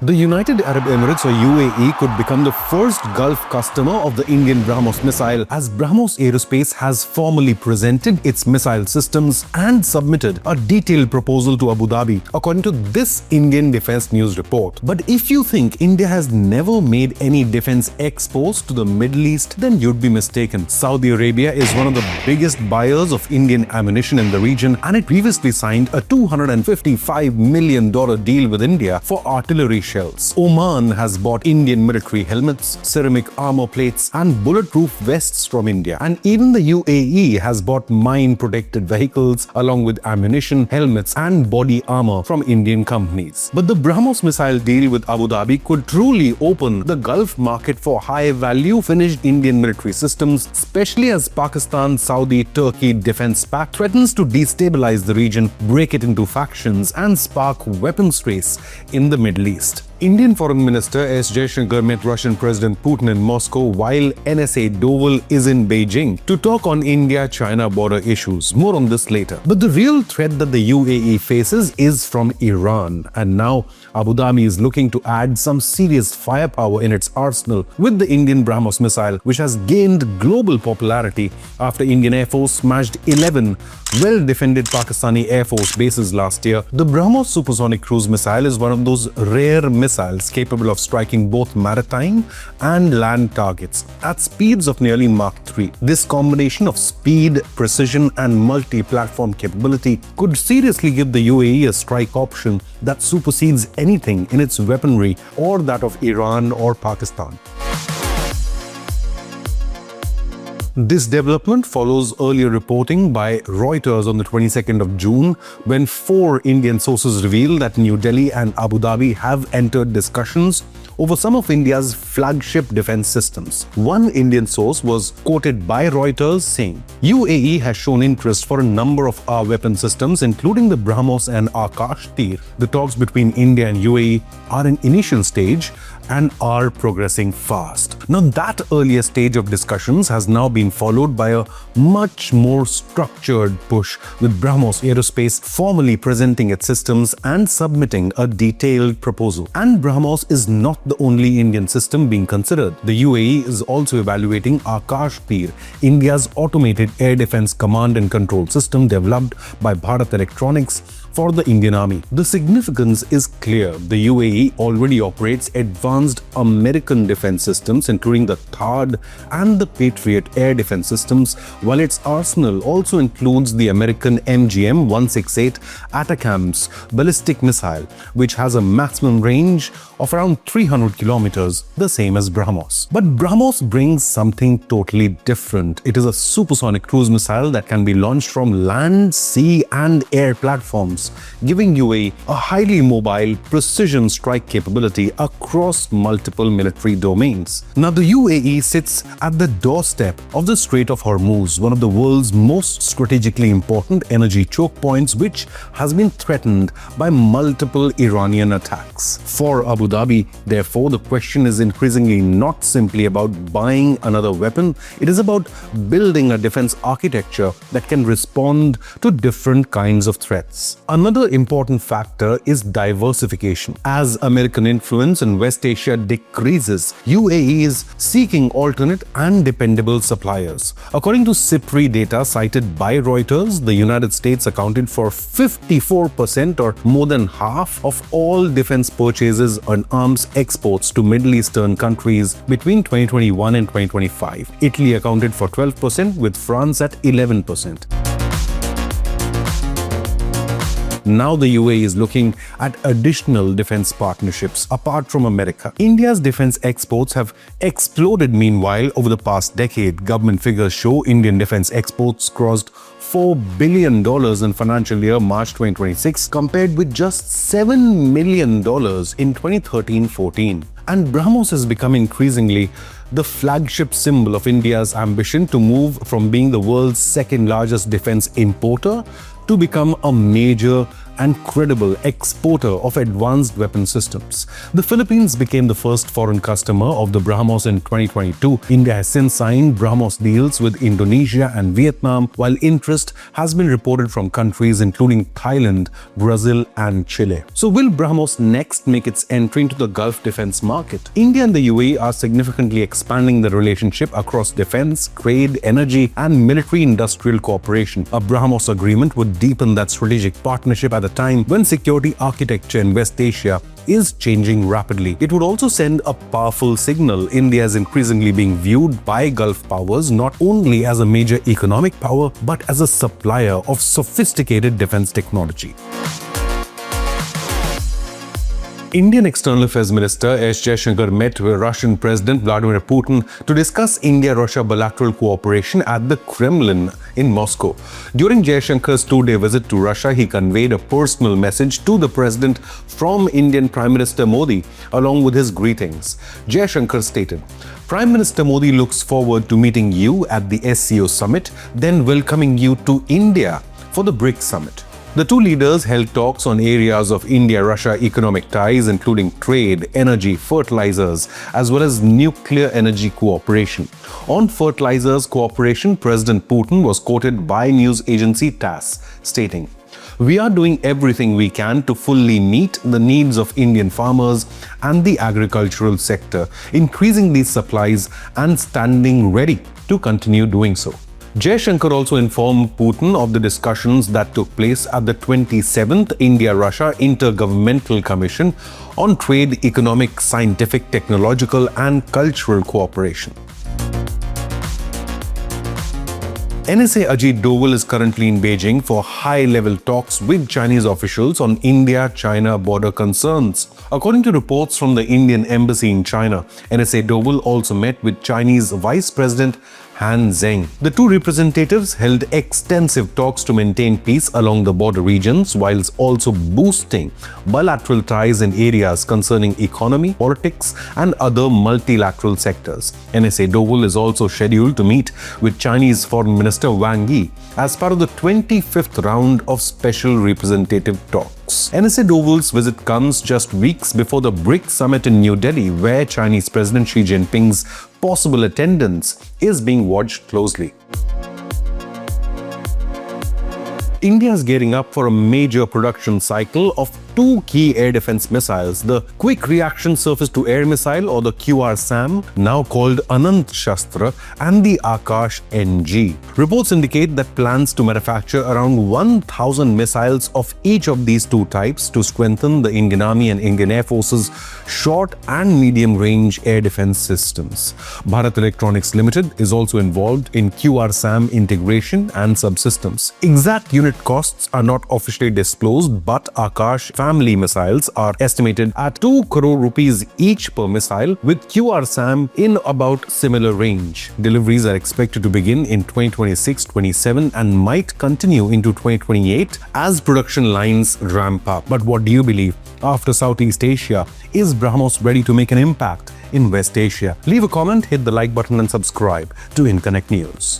The United Arab Emirates or UAE could become the first Gulf customer of the Indian BrahMos missile, as BrahMos Aerospace has formally presented its missile systems and submitted a detailed proposal to Abu Dhabi, according to this Indian Defense News report. But if you think India has never made any defense exports to the Middle East, then you'd be mistaken. Saudi Arabia is one of the biggest buyers of Indian ammunition in the region, and it previously signed a $255 million deal with India for artillery shells. Oman has bought Indian military helmets, ceramic armor plates, and bulletproof vests from India. And even the UAE has bought mine-protected vehicles along with ammunition, helmets, and body armor from Indian companies. But the BrahMos missile deal with Abu Dhabi could truly open the Gulf market for high-value finished Indian military systems, especially as Pakistan-Saudi-Turkey defense pact threatens to destabilize the region, break it into factions, and spark weapons race in the Middle East. Indian Foreign Minister S. Jaishankar met Russian President Putin in Moscow while NSA Doval is in Beijing to talk on India-China border issues. More on this later. But the real threat that the UAE faces is from Iran, and now Abu Dhabi is looking to add some serious firepower in its arsenal with the Indian BrahMos missile, which has gained global popularity after Indian Air Force smashed 11 well-defended Pakistani Air Force bases last year. The BrahMos supersonic cruise missile is one of those rare missiles capable of striking both maritime and land targets at speeds of nearly Mach 3. This combination of speed, precision, and multi-platform capability could seriously give the UAE a strike option that supersedes anything in its weaponry or that of Iran or Pakistan. This development follows earlier reporting by Reuters on the 22nd of June, when 4 Indian sources revealed that New Delhi and Abu Dhabi have entered discussions over some of India's flagship defense systems. One Indian source was quoted by Reuters saying, UAE has shown interest for a number of our weapon systems, including the BrahMos and Akashteer. The talks between India and UAE are in initial stage and are progressing fast. Now, that earlier stage of discussions has now been followed by a much more structured push, with BrahMos Aerospace formally presenting its systems and submitting a detailed proposal. And BrahMos is not the only Indian system being considered. The UAE is also evaluating Akashteer, India's automated air defense command and control system developed by Bharat Electronics for the Indian Army. The significance is clear. The UAE already operates advanced American defense systems, including the THAAD and the Patriot air defense systems, while its arsenal also includes the American MGM-168 ATACMS ballistic missile, which has a maximum range of around 300 kilometers, the same as BrahMos. But BrahMos brings something totally different. It is a supersonic cruise missile that can be launched from land, sea, and air platforms, giving UAE a highly mobile, precision strike capability across multiple military domains. Now, the UAE sits at the doorstep of the Strait of Hormuz, one of the world's most strategically important energy choke points, which has been threatened by multiple Iranian attacks. For Abu Dhabi, therefore, the question is increasingly not simply about buying another weapon. It is about building a defense architecture that can respond to different kinds of threats. Another important factor is diversification. As American influence in West Asia decreases, UAE is seeking alternate and dependable suppliers. According to SIPRI data cited by Reuters, the United States accounted for 54% or more than half of all defense purchases and arms exports to Middle Eastern countries between 2021 and 2025. Italy accounted for 12%, with France at 11%. Now the UAE is looking at additional defense partnerships apart from America. India's defense exports have exploded meanwhile over the past decade. Government figures show Indian defense exports crossed $4 billion in financial year March 2026, compared with just $7 million in 2013-14. And BrahMos has become increasingly the flagship symbol of India's ambition to move from being the world's second largest defense importer to become a major and credible exporter of advanced weapon systems. The Philippines became the first foreign customer of the BrahMos in 2022. India has since signed BrahMos deals with Indonesia and Vietnam, while interest has been reported from countries including Thailand, Brazil, and Chile. So will BrahMos next make its entry into the Gulf defense market? India and the UAE are significantly expanding the relationship across defense, trade, energy, and military-industrial cooperation. A BrahMos agreement would deepen that strategic partnership at a time when security architecture in West Asia is changing rapidly. It would also send a powerful signal. India is increasingly being viewed by Gulf powers not only as a major economic power but as a supplier of sophisticated defense technology. Indian External Affairs Minister S. Jaishankar met with Russian President Vladimir Putin to discuss India-Russia bilateral cooperation at the Kremlin in Moscow. During Jaishankar's two-day visit to Russia, he conveyed a personal message to the president from Indian Prime Minister Modi, along with his greetings. Jaishankar stated, "Prime Minister Modi looks forward to meeting you at the SCO summit, then welcoming you to India for the BRICS summit." The two leaders held talks on areas of India-Russia economic ties, including trade, energy, fertilizers, as well as nuclear energy cooperation. On fertilizers cooperation, President Putin was quoted by news agency TASS, stating, "We are doing everything we can to fully meet the needs of Indian farmers and the agricultural sector, increasing these supplies and standing ready to continue doing so." Jaishankar also informed Putin of the discussions that took place at the 27th India-Russia Intergovernmental Commission on Trade, Economic, Scientific, Technological and Cultural Cooperation. NSA Ajit Doval is currently in Beijing for high-level talks with Chinese officials on India-China border concerns. According to reports from the Indian Embassy in China, NSA Doval also met with Chinese Vice President Han Zheng. The two representatives held extensive talks to maintain peace along the border regions, whilst also boosting bilateral ties in areas concerning economy, politics, and other multilateral sectors. NSA Doval is also scheduled to meet with Chinese Foreign Minister Wang Yi as part of the 25th round of special representative talks. NSA Doval's visit comes just weeks before the BRICS summit in New Delhi, where Chinese President Xi Jinping's possible attendance is being watched closely. India is gearing up for a major production cycle of two key air defense missiles, the Quick Reaction Surface-to-Air Missile or the QRSAM, now called Anant Shastra, and the Akash NG. Reports indicate that plans to manufacture around 1,000 missiles of each of these two types to strengthen the Indian Army and Indian Air Force's short and medium-range air defense systems. Bharat Electronics Limited is also involved in QRSAM integration and subsystems. Exact unit costs are not officially disclosed, but Akash family missiles are estimated at 2 crore rupees each per missile, with QRSAM in about similar range. Deliveries are expected to begin in 2026-27 and might continue into 2028 as production lines ramp up. But what do you believe? After Southeast Asia, is BrahMos ready to make an impact in West Asia? Leave a comment, hit the like button and subscribe to Inconnect News.